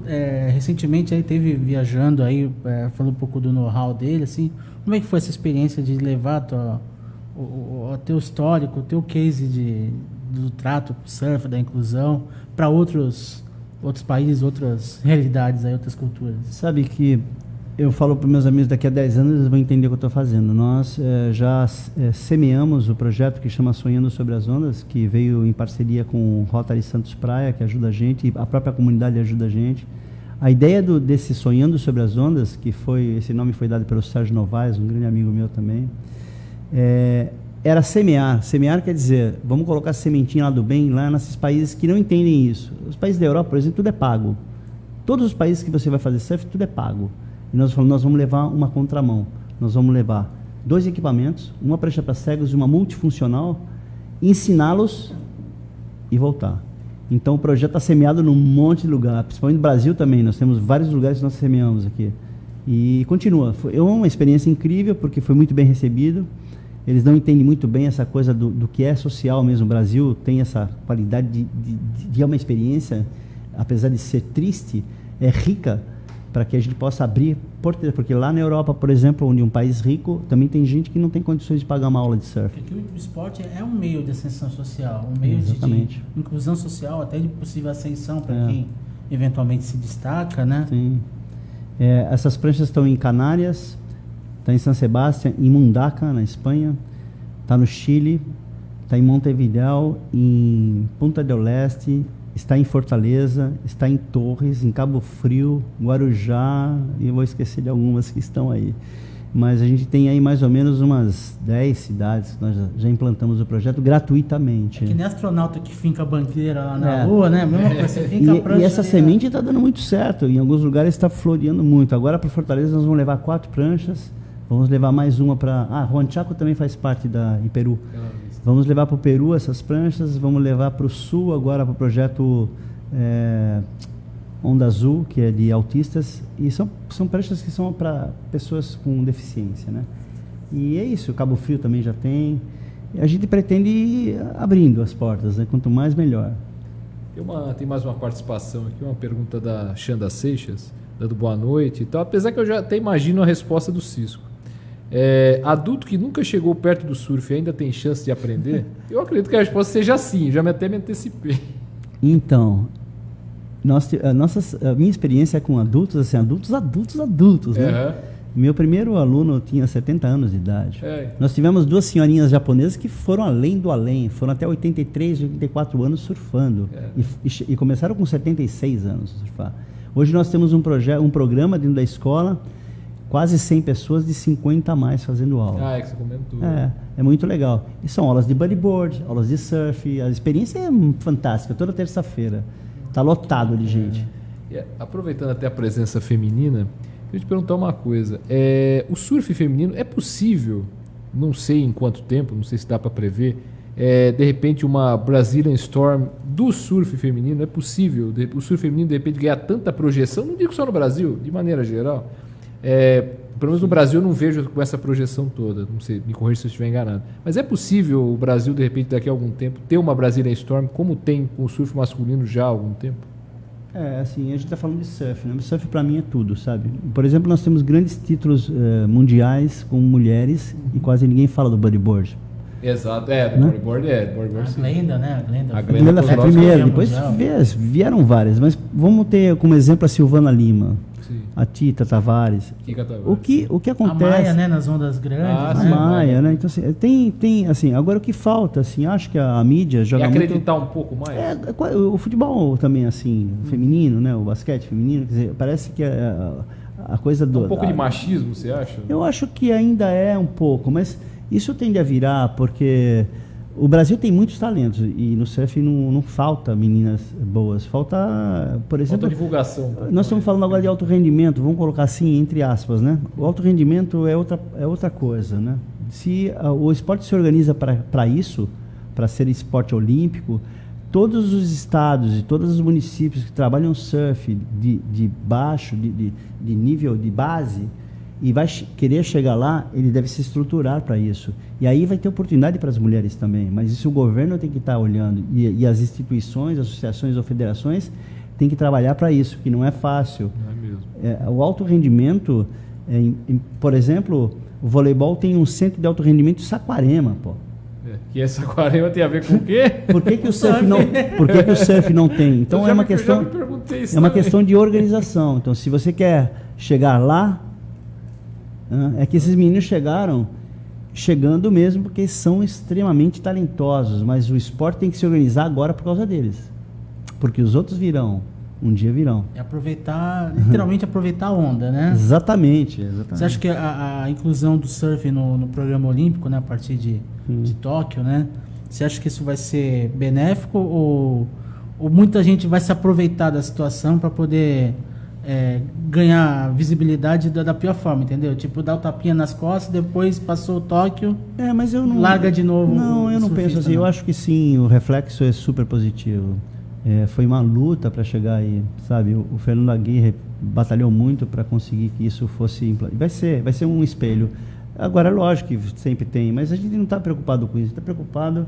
recentemente aí teve viajando aí, falando um pouco do know-how dele, assim, como é que foi essa experiência de levar o teu histórico, o teu case do trato com o surf, da inclusão, para outros países, outras realidades, aí, outras culturas? Sabe que eu falo para meus amigos, daqui a 10 anos eles vão entender o que eu estou fazendo. Nós já semeamos o projeto que chama Sonhando Sobre as Ondas, que veio em parceria com o Rotary Santos Praia, que ajuda a gente, e a própria comunidade ajuda a gente. A ideia desse Sonhando Sobre as Ondas, esse nome foi dado pelo Sérgio Novaes, um grande amigo meu também, era semear. Semear quer dizer, vamos colocar a sementinha lá do bem, lá nesses países que não entendem isso. Os países da Europa, por exemplo, tudo é pago. Todos os países que você vai fazer surf, tudo é pago. E nós falamos, nós vamos levar uma contramão. Nós vamos levar 2 equipamentos, uma prancha para cegos e uma multifuncional, ensiná-los e voltar. Então o projeto está semeado num monte de lugar, principalmente no Brasil também. Nós temos vários lugares que nós semeamos aqui. E continua. Foi uma experiência incrível, porque foi muito bem recebido. Eles não entendem muito bem essa coisa do que é social mesmo. O Brasil tem essa qualidade de uma experiência, apesar de ser triste, é rica, para que a gente possa abrir porteiras, porque lá na Europa, por exemplo, onde um país rico, também tem gente que não tem condições de pagar uma aula de surf. Porque o esporte é um meio de ascensão social, um meio de inclusão social, até de possível ascensão para quem eventualmente se destaca, né? Sim. Essas pranchas estão em Canárias, está em San Sebastián, em Mundaca, na Espanha, está no Chile, está em Montevidéu, em Punta del Este, está em Fortaleza, está em Torres, em Cabo Frio, Guarujá, e eu vou esquecer de algumas que estão aí. Mas a gente tem aí mais ou menos umas 10 cidades que nós já implantamos o projeto gratuitamente. É que nem astronauta que finca a bandeira lá na Lua, né? Mesma coisa, você finca a prancha. E essa semente está dando muito certo, em alguns lugares está floreando muito. Agora para Fortaleza nós vamos levar 4 pranchas, vamos levar mais uma para... Juan Chaco também faz parte em Peru. Vamos levar para o Peru essas pranchas, vamos levar para o Sul agora para o projeto Onda Azul, que é de autistas, e são pranchas que são para pessoas com deficiência, né? E é isso, o Cabo Frio também já tem. E a gente pretende ir abrindo as portas, né? Quanto mais, melhor. Tem mais uma participação aqui, uma pergunta da Xanda Seixas, dando boa noite e tal, apesar que eu já até imagino a resposta do Cisco. Adulto que nunca chegou perto do surf ainda tem chance de aprender? Eu acredito que a resposta seja sim, já até me antecipei. Então, a minha experiência é com adultos, assim, adultos, né? Meu primeiro aluno tinha 70 anos de idade. Nós tivemos 2 senhorinhas japonesas que foram além do além, foram até 83, 84 anos surfando e começaram com 76 anos a surfar. Hoje nós temos um programa dentro da escola, quase 100 pessoas de 50 a mais fazendo aula. É que você comentou. É muito legal. E são aulas de bodyboard, aulas de surf. A experiência é fantástica, toda terça-feira. Está lotado de gente. Aproveitando até a presença feminina, eu queria te perguntar uma coisa. O surf feminino é possível, não sei em quanto tempo, não sei se dá para prever, de repente uma Brazilian Storm do surf feminino, é possível o surf feminino de repente ganhar tanta projeção, não digo só no Brasil, de maneira geral. Pelo menos no Brasil eu não vejo com essa projeção toda, não sei, me corrija se eu estiver enganado, mas é possível o Brasil de repente daqui a algum tempo ter uma Brazilian Storm como tem com o surf masculino já há algum tempo? Assim, a gente está falando de surf, né? O surf para mim é tudo, sabe? Por exemplo, nós temos grandes títulos mundiais com mulheres e quase ninguém fala do bodyboard. Exato, do bodyboard a Glenda, né? A Glenda foi a primeira, depois vieram várias, mas vamos ter como exemplo a Silvana Lima. A Tita Tavares. O que acontece? A Maia, né, nas ondas grandes. A Maia, né? Então, assim, tem assim, agora o que falta, assim, acho que a mídia joga muito... acreditar um pouco mais. O futebol também, assim, feminino, né? O basquete feminino, quer dizer, parece que a coisa do... Um pouco de machismo, você acha? Eu acho que ainda é um pouco, mas isso tende a virar porque O Brasil tem muitos talentos e no surf não falta meninas boas. Falta, por exemplo... Falta divulgação. Nós estamos falando agora de alto rendimento, vamos colocar assim, entre aspas, né? O alto rendimento é outra coisa, né? Se o esporte se organiza para isso, para ser esporte olímpico, todos os estados e todos os municípios que trabalham surf de baixo, de nível de base, e vai querer chegar lá, ele deve se estruturar para isso. E aí vai ter oportunidade para as mulheres também, mas isso o governo tem que estar olhando, e as instituições, associações ou federações têm que trabalhar para isso, que não é fácil. Não é mesmo. O alto rendimento, por exemplo, o voleibol tem um centro de alto rendimento em Saquarema, pô. E essa Saquarema tem a ver com o quê? Por que o surf não tem? Então é uma questão de organização. Então, se você quer chegar lá, é que esses meninos chegando mesmo porque são extremamente talentosos, mas o esporte tem que se organizar agora por causa deles, porque os outros um dia virão. É aproveitar, literalmente aproveitar a onda, né? Exatamente. Você acha que a inclusão do surf no programa olímpico, né, a partir de Tóquio, né? Você acha que isso vai ser benéfico ou muita gente vai se aproveitar da situação para poder ganhar visibilidade da pior forma, entendeu? Tipo, dar o tapinha nas costas, depois passou o Tóquio, mas eu não, larga de novo. Não, eu não penso assim. Não. Eu acho que sim, o reflexo é super positivo. Foi uma luta para chegar aí, sabe? O Fernando Aguirre batalhou muito para conseguir que isso fosse implantado. Vai ser um espelho. Agora, é lógico que sempre tem, mas a gente não está preocupado com isso. Está preocupado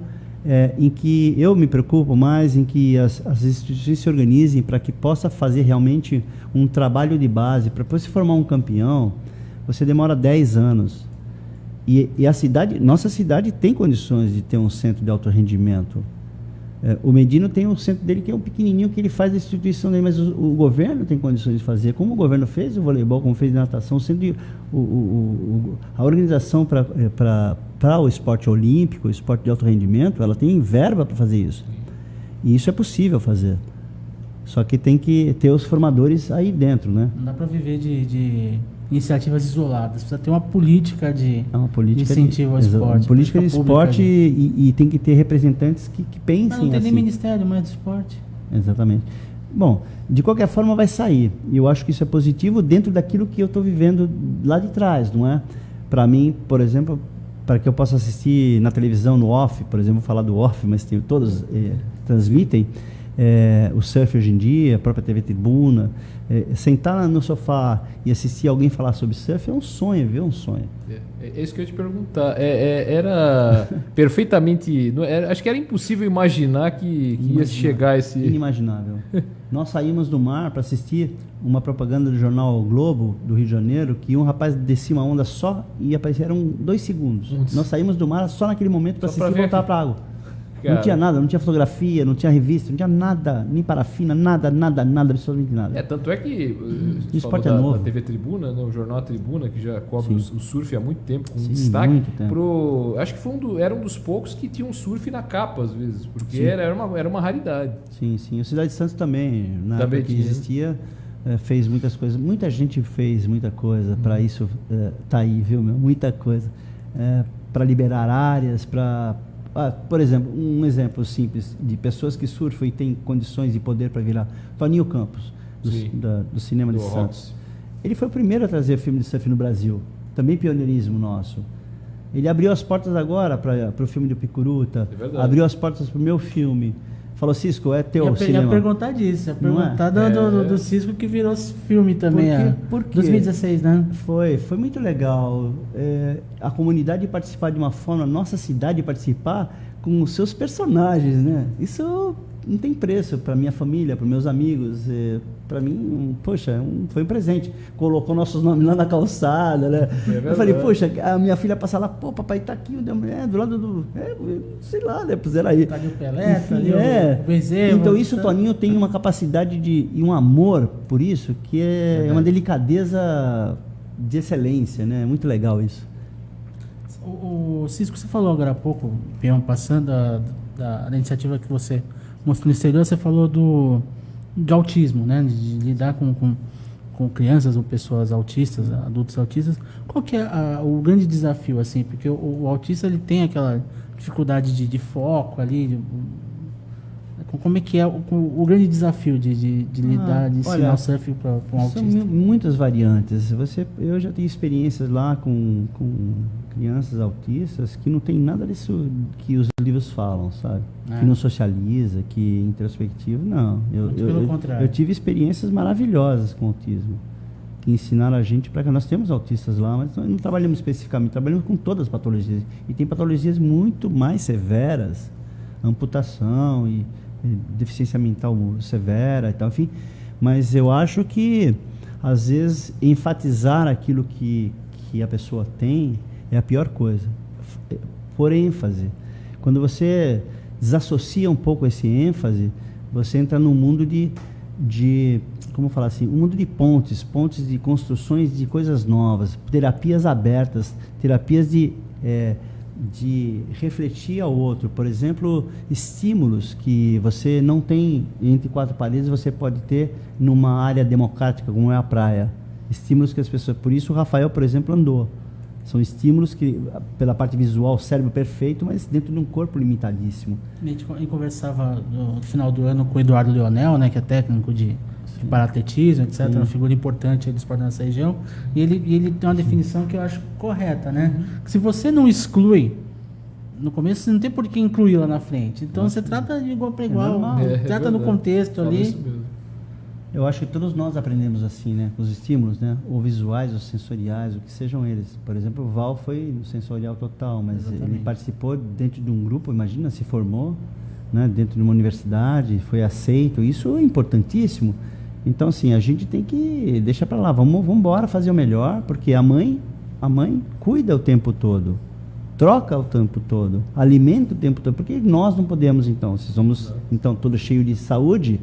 em que eu me preocupo mais em que as instituições se organizem para que possa fazer realmente um trabalho de base. Para você formar um campeão, você demora 10 anos. E nossa cidade tem condições de ter um centro de alto rendimento. O Medino tem um centro dele que é um pequenininho que ele faz a instituição dele, mas o governo tem condições de fazer. Como o governo fez o voleibol, como fez a natação, a organização para o esporte olímpico, o esporte de alto rendimento, ela tem verba para fazer isso. E isso é possível fazer. Só que tem que ter os formadores aí dentro, né? Não dá para viver de iniciativas isoladas. Precisa ter uma política de incentivo ao esporte. Uma política de esporte e tem que ter representantes que pensem assim. Não tem nem ministério mais de esporte. Exatamente. Bom, de qualquer forma vai sair. E eu acho que isso é positivo dentro daquilo que eu estou vivendo lá de trás, não é? Para mim, por exemplo, para que eu possa assistir na televisão, no off, por exemplo, vou falar do off, mas todos transmitem, o surf hoje em dia, a própria TV Tribuna, sentar no sofá e assistir alguém falar sobre surf é um sonho, viu? Um sonho. É isso que eu ia te perguntar. Era perfeitamente... acho que era impossível imaginar que ia chegar a esse... Inimaginável. Nós saímos do mar para assistir uma propaganda do jornal O Globo, do Rio de Janeiro, que um rapaz descia uma onda só e aparecia, eram 2 segundos. Nós saímos do mar só naquele momento para assistir e voltar para a água. Cara, não tinha nada, não tinha fotografia, não tinha revista, não tinha nada, nem parafina, nada, absolutamente nada. Tanto é que o esporte é novo. Da TV Tribuna, né, o jornal Tribuna, que já cobre o surf há muito tempo, com destaque muito tempo. Acho que era um dos poucos que tinha um surf na capa, às vezes, porque era uma raridade. Sim. O Cidade de Santos também, na época que existia, fez muitas coisas. Muita gente fez muita coisa para isso tá aí, viu, meu? Muita coisa. Para liberar áreas, para... por exemplo, um exemplo simples de pessoas que surfam e têm condições de poder para virar. Toninho Campos, do cinema de Santos. Ele foi o primeiro a trazer filme de surf no Brasil. Também pioneirismo nosso. Ele abriu as portas agora para o filme do Picuruta. Abriu as portas para o meu filme. Falou, Cisco, é teu cinema. Eu ia perguntar disso. Ia perguntar do Cisco que virou filme também. Por quê? 2016, né? Foi muito legal. A comunidade participar de uma forma, a nossa cidade participar com os seus personagens, né? Isso não tem preço para minha família, para meus amigos. Para mim, poxa, foi um presente. Colocou nossos nomes lá na calçada, né? Eu falei, poxa, a minha filha passa lá, pô, papai tá aqui, do lado do... sei lá, né? Puseram aí. Tá ali o Pelé, tá ali o Bezerra. Então isso, o Toninho tem uma capacidade e um amor por isso, que é uma delicadeza de excelência, né? Muito legal isso. O Cisco, você falou agora há pouco, Peão, passando da iniciativa que você mostrou no exterior, você falou de autismo, né? De lidar com crianças ou pessoas autistas, adultos autistas. Qual que é o grande desafio, assim? Porque o autista, ele tem dificuldade de foco ali? Como é que é o grande desafio de lidar, de ensinar olha, o surf para um autista? São muitas variantes. Eu já tenho experiências lá com crianças autistas que não tem nada disso que os livros falam, sabe? Que não socializa, que é introspectivo. Não. Pelo contrário. Eu tive experiências maravilhosas com autismo, que ensinaram a gente para que nós temos autistas lá, mas nós não trabalhamos especificamente, trabalhamos com todas as patologias. E tem patologias muito mais severas, amputação e deficiência mental severa e tal, enfim. Mas eu acho que, às vezes, enfatizar aquilo que a pessoa tem é a pior coisa. Por ênfase. Quando você desassocia um pouco esse ênfase, você entra num mundo de como falar assim, um mundo de pontes de construções de coisas novas, terapias abertas, terapias de refletir ao outro. Por exemplo, estímulos que você não tem entre quatro paredes, você pode ter numa área democrática, como é a praia. Estímulos que as pessoas... Por isso o Rafael, por exemplo, andou. São estímulos que, pela parte visual, cérebro perfeito, mas dentro de um corpo limitadíssimo. A gente conversava no final do ano com o Eduardo Leonel, né, que é técnico de paratletismo, etc., uma figura importante aí do esporte nessa região, e ele tem uma definição que eu acho correta, né? Que se você não exclui no começo, você não tem por que incluir lá na frente. Então você trata de igual para igual, trata no contexto ali. Eu acho que todos nós aprendemos assim, né? Os estímulos, né? Ou visuais, ou sensoriais, o que sejam eles. Por exemplo, o Val foi no sensorial total, mas ele participou dentro de um grupo, imagina, se formou, né? Dentro de uma universidade, foi aceito. Isso é importantíssimo. Então, assim, a gente tem que deixar para lá, vamos embora fazer o melhor, porque a mãe cuida o tempo todo, troca o tempo todo, alimenta o tempo todo. Por que nós não podemos, então? Se somos, então, todos cheios de saúde,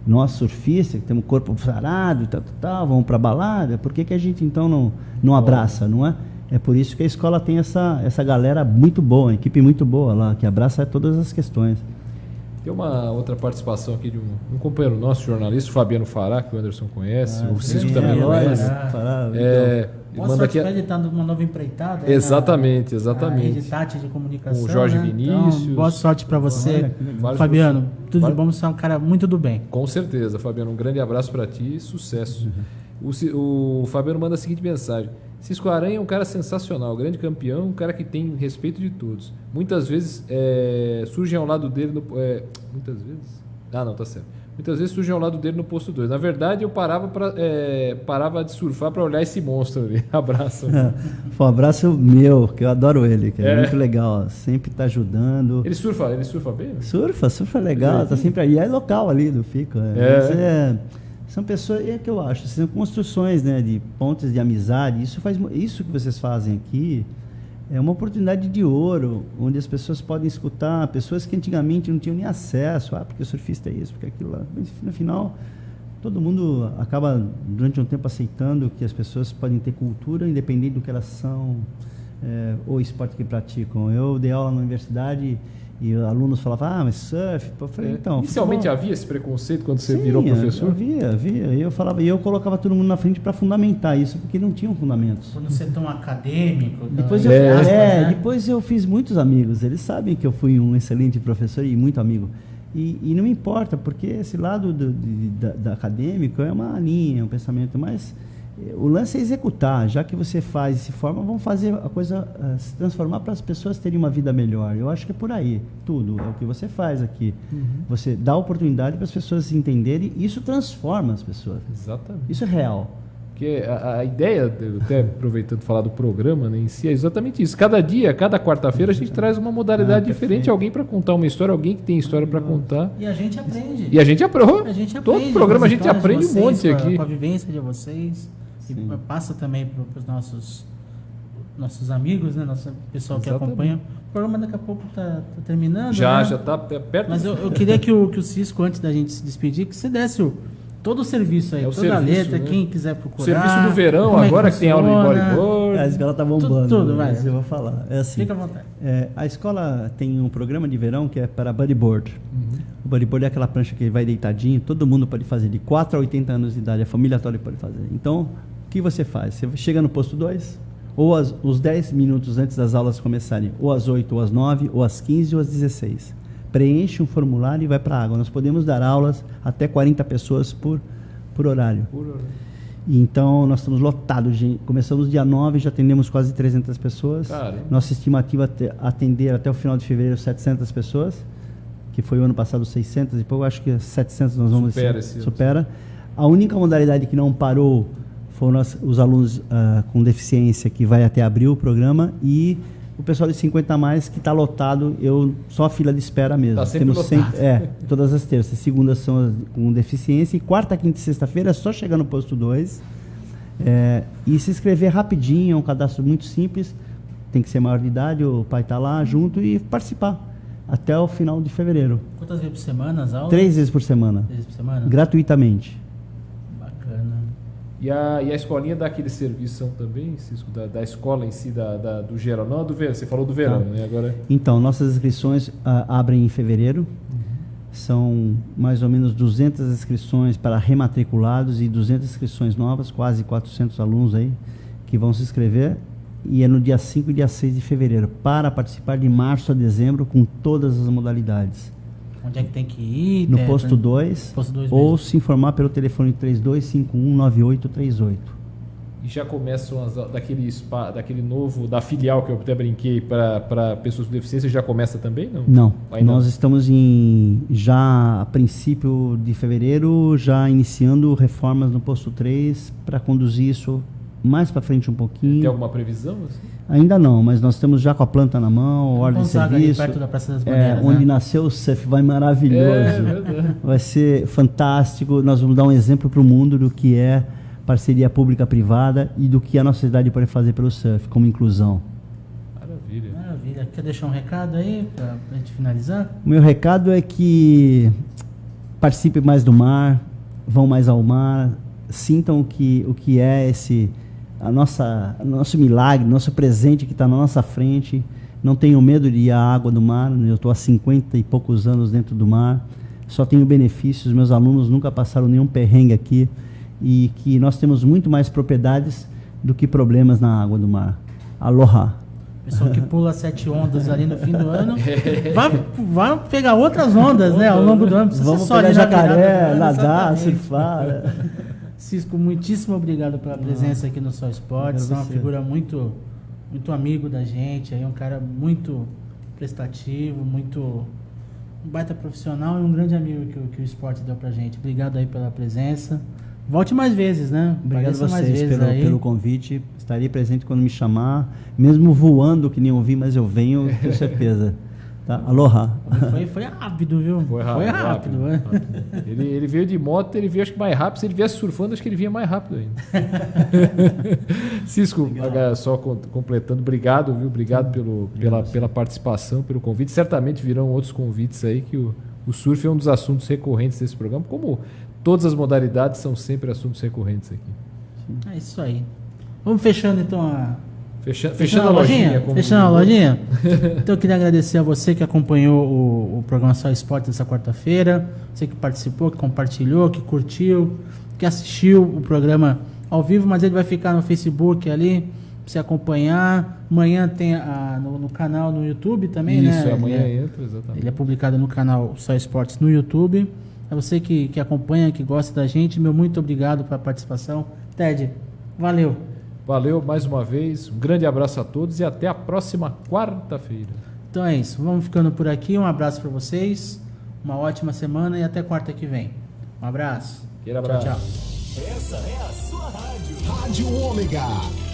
nós surfistas, que temos o corpo sarado e tal, vamos para balada, por que a gente, então, não abraça, não é? É por isso que a escola tem essa galera muito boa, uma equipe muito boa lá, que abraça todas as questões. Tem uma outra participação aqui de um companheiro nosso, jornalista, o Fabiano Fará, que o Anderson conhece, o Cisco também conhece. Manda aqui ele está numa nova empreitada. Exatamente. Rede Tati de comunicação. O Jorge Vinícius. Então, boa sorte para você, Fabiano. Tudo de bom, você é um cara muito do bem. Com certeza, Fabiano. Um grande abraço para ti e sucesso. O Fabiano manda a seguinte mensagem: Cisco Aranha é um cara sensacional, grande campeão, um cara que tem respeito de todos. Muitas vezes surgem ao lado dele muitas vezes? Ah, não, tá certo. Muitas vezes surgem ao lado dele no posto 2. Na verdade, eu parava de surfar para olhar esse monstro ali. Abraço. Um abraço meu, que eu adoro ele, que é muito legal. Sempre tá ajudando. Ele surfa bem? Né? Surfa legal, tá sempre aí. É local ali do Fico. São pessoas, é que eu acho, são construções, né, de pontes de amizade. Isso que vocês fazem aqui é uma oportunidade de ouro, onde as pessoas podem escutar, pessoas que antigamente não tinham nem acesso, porque o surfista é isso, porque aquilo lá. Mas, no final, todo mundo acaba, durante um tempo, aceitando que as pessoas podem ter cultura, independente do que elas são, ou esporte que praticam. Eu dei aula na universidade e alunos falavam, mas surf, eu falei, então... Inicialmente havia esse preconceito quando você virou professor? Havia. E eu colocava todo mundo na frente para fundamentar isso, porque não tinham fundamentos. Por não ser tão acadêmico. Depois eu fiz muitos amigos, eles sabem que eu fui um excelente professor e muito amigo. E não me importa, porque esse lado da acadêmico é uma linha, um pensamento, mas... O lance é executar, já que você faz e se forma, vamos fazer a coisa se transformar para as pessoas terem uma vida melhor. Eu acho que é por aí, tudo, é o que você faz aqui. Você dá oportunidade para as pessoas se entenderem e isso transforma as pessoas. Exatamente. Isso é real. Porque a ideia, até aproveitando falar do programa, né, em si, é exatamente isso. Cada dia, cada quarta-feira, a gente traz uma modalidade diferente, alguém para contar uma história, alguém que tem história para contar. E a gente aprende. Todo programa a gente aprende um monte aqui. Com a vivência de vocês. E passa também para os nossos amigos, né? Nosso pessoal que acompanha. O programa daqui a pouco está terminando. Já está perto. Mas eu queria que o Cisco, antes da gente se despedir, que você desse todo o serviço aí, toda a letra, quem quiser procurar. O serviço do verão, agora que tem aula de bodyboard. A escola está bombando. Tudo, vai. Eu vou falar. É assim, fica à vontade. A escola tem um programa de verão que é para bodyboard. O bodyboard é aquela prancha que vai deitadinho, todo mundo pode fazer, de 4 a 80 anos de idade, a família toda pode fazer. Então, o que você faz? Você chega no posto 2, ou os 10 minutos antes das aulas começarem, ou às 8, ou às 9, ou às 15, ou às 16. Preenche um formulário e vai para a água. Nós podemos dar aulas até 40 pessoas por horário. Então, nós estamos lotados. Começamos dia 9, já atendemos quase 300 pessoas. Caramba. Nossa estimativa é atender até o final de fevereiro 700 pessoas, que foi o ano passado 600 e pouco. Acho que 700 nós vamos... Supera. A única modalidade que não parou foram os alunos com deficiência, que vai até abril o programa, e o pessoal de 50 a mais, que está lotado, só a fila de espera mesmo. Está sempre lotado. Todas as terças. Segundas são as com deficiência, e quarta, quinta e sexta-feira é só chegar no posto 2 e se inscrever rapidinho. É um cadastro muito simples, tem que ser maior de idade, o pai está lá junto e participar até o final de fevereiro. Quantas vezes por semana as aulas? 3 vezes por semana. 3 vezes por semana? Gratuitamente. Bacana. E a escolinha dá aquele serviço também, Cisco, da escola em si, do geral, não do verão, você falou do verão, né? Agora... Então, nossas inscrições abrem em fevereiro. São mais ou menos 200 inscrições para rematriculados e 200 inscrições novas, quase 400 alunos aí que vão se inscrever. E é no dia 5 e dia 6 de fevereiro, para participar de março a dezembro com todas as modalidades. Onde é que tem que ir? No posto 2, ou mesmo. se informar pelo telefone 32519838. E já começam daquele novo, da filial que eu até brinquei para pessoas com deficiência, já começa também? Não. Nós estamos já a princípio de fevereiro, já iniciando reformas no posto 3 para conduzir isso mais para frente um pouquinho. Tem alguma previsão? Assim? Ainda não, mas nós estamos já com a planta na mão, ordem de serviço. Ali perto da Praça das Bandeiras, onde né? nasceu o CEF, vai maravilhoso. Vai ser fantástico. Nós vamos dar um exemplo para o mundo do que é parceria pública-privada e do que a nossa cidade pode fazer pelo surf, como inclusão. Maravilha. Quer deixar um recado aí para a gente finalizar? O meu recado é que participem mais do mar, vão mais ao mar, sintam o que é nosso milagre, nosso presente que está na nossa frente. Não tenham medo de ir à água do mar. Eu estou há 50 e poucos anos dentro do mar, só tenho benefícios. Meus alunos nunca passaram nenhum perrengue aqui, e que nós temos muito mais propriedades do que problemas na água do mar. Aloha! Pessoal que pula 7 ondas ali no fim do ano, vai pegar outras ondas, né, ao longo do ano. Vamos pegar jacaré, nadar, surfar. Cisco, muitíssimo obrigado pela presença aqui no Só Esportes. É uma figura muito, muito amigo da gente, aí um cara muito prestativo, um baita profissional e um grande amigo que o esporte deu pra gente. Obrigado aí pela presença. Volte mais vezes, né? Obrigado a vocês pelo convite. Estarei presente quando me chamar, mesmo voando, que nem eu vi, mas eu venho, tenho certeza. Tá? Aloha. Foi rápido, viu? Foi rápido. Ele veio de moto, ele veio acho que mais rápido. Se ele viesse surfando, acho que ele vinha mais rápido ainda. Cisco, só completando, obrigado, viu? Obrigado pela participação, pelo convite. Certamente virão outros convites aí, que o surf é um dos assuntos recorrentes desse programa, como todas as modalidades são sempre assuntos recorrentes aqui. É isso aí. Vamos fechando então Fechando a lojinha. Fechando a lojinha. Então eu queria agradecer a você que acompanhou o programa Só Esporte dessa quarta-feira, você que participou, que compartilhou, que curtiu, que assistiu o programa ao vivo, mas ele vai ficar no Facebook ali, pra você acompanhar. Amanhã tem no canal no YouTube também, né? Isso, amanhã entra, exatamente. Ele é publicado no canal Só Esportes no YouTube. É você que acompanha, que gosta da gente, meu muito obrigado pela participação. Ted, valeu. Valeu mais uma vez, um grande abraço a todos e até a próxima quarta-feira. Então é isso, vamos ficando por aqui, um abraço para vocês, uma ótima semana e até quarta que vem. Um abraço. Aquele abraço. Tchau. Essa é a sua rádio. Rádio Ômega.